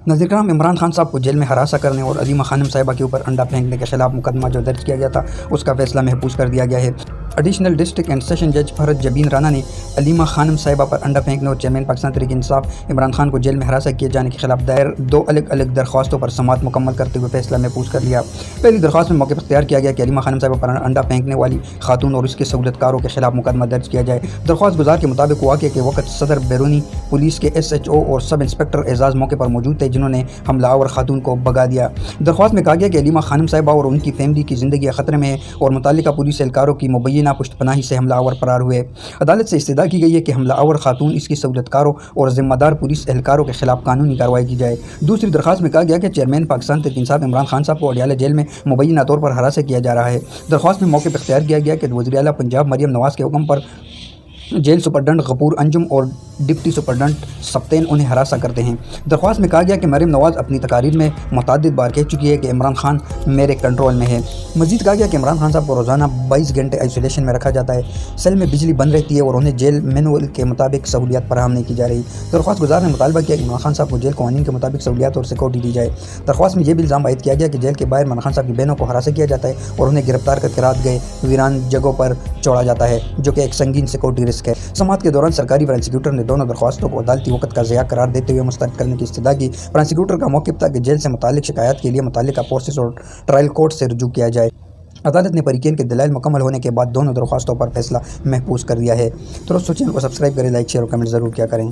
نظیر کرام، عمران خان صاحب کو جیل میں ہراساں کرنے اور علیمہ خانم صاحبہ کے اوپر انڈا پھینکنے کے خلاف مقدمہ جو درج کیا گیا تھا اس کا فیصلہ محفوظ کر دیا گیا ہے۔ ایڈیشنل ڈسٹرکٹ اینڈ سیشن جج فرحت جبین رانا نے علیمہ خانم صاحبہ پر انڈا پھینکنے اور چیئرمین پاکستان تحریک انصاف عمران خان کو جیل میں ہراساں کیے جانے کے خلاف دائر 2 الگ الگ درخواستوں پر سماعت مکمل کرتے ہوئے فیصلہ محفوظ کر لیا۔ پہلی درخواست میں موقع پر اختیار کیا گیا کہ علیمہ خانم صاحبہ پر انڈا پھینکنے والی خاتون اور اس کے سہولت کاروں کے خلاف مقدمہ درج کیا جائے۔ درخواست گزار کے مطابق واقعے کے وقت صدر بیرونی پولیس کے SHO اور سب انسپکٹر اعزاز موقع پر موجود تھے جنہوں نے حملہ آور خاتون کو بھگا دیا۔ درخواست میں کہا گیا کہ علیمہ خانم صاحبہ اور ان کی فیملی کی زندگی خطرے میں ہے اور متعلقہ پولیس اہلکاروں کی مبینہ پشت پناہی سے حملہ آور فرار ہوئے۔ عدالت سے استدعا کی گئی ہے کہ حملہ آور خاتون، اس کی سہولت کاروں اور ذمہ دار پولیس اہلکاروں کے خلاف قانونی کارروائی کی جائے۔ دوسری درخواست میں کہا گیا کہ چیئرمین پاکستان تحریک انصاف عمران خان صاحب کو اڈیالہ جیل میں مبینہ طور پر ہراساں کیا جا رہا ہے۔ درخواست میں موقع پر اختیار کیا گیا کہ وزیر اعلیٰ پنجاب مریم نواز کے حکم پر جیل سپرڈنٹ غفور انجم اور ڈپٹی سپرڈنٹ سبتین انہیں ہراساں کرتے ہیں۔ درخواست میں کہا گیا کہ مریم نواز اپنی تقاریر میں متعدد بار کہہ چکی ہے کہ عمران خان میرے کنٹرول میں ہے۔ مزید کہا گیا کہ عمران خان صاحب کو روزانہ 22 گھنٹے آئسولیشن میں رکھا جاتا ہے، سیل میں بجلی بند رہتی ہے اور انہیں جیل مینول کے مطابق سہولیات فراہم نہیں کی جا رہی۔ درخواست گزار نے مطالبہ کیا کہ عمران خان صاحب کو جیل قوانین کے مطابق سہولیات اور سیکورٹی دی جائے۔ درخواست میں یہ بھی الزام عائد کیا گیا کہ جیل کے باہر عمران خان صاحب کی بہنوں کو ہراساں کیا جاتا ہے اور انہیں گرفتار کر کے رات گئے ویران جگہوں پر چھوڑا جاتا ہے، جو کہ ایک سنگین سیکورٹی رسک ہے۔ سماعت کے دوران سرکاری پراسیکیوٹر نے دونوں درخواستوں کو عدالتی وقت کا ضیاع قرار دیتے ہوئے مسترد کرنے کی استدعا کی۔ پراسیکیوٹر کا موقف تھا کہ جیل سے متعلق شکایات کے لیے متعلقہ پروسیس اور ٹرائل کورٹ سے رجوع کیا جائے۔ عدالت نے فریقین کے دلائل مکمل ہونے کے بعد دونوں درخواستوں پر فیصلہ محفوظ کر دیا ہے۔ تو دوستو، چینل کو سبسکرائب کریں، لائک، شیئر اور کمنٹ ضرور کیا کریں۔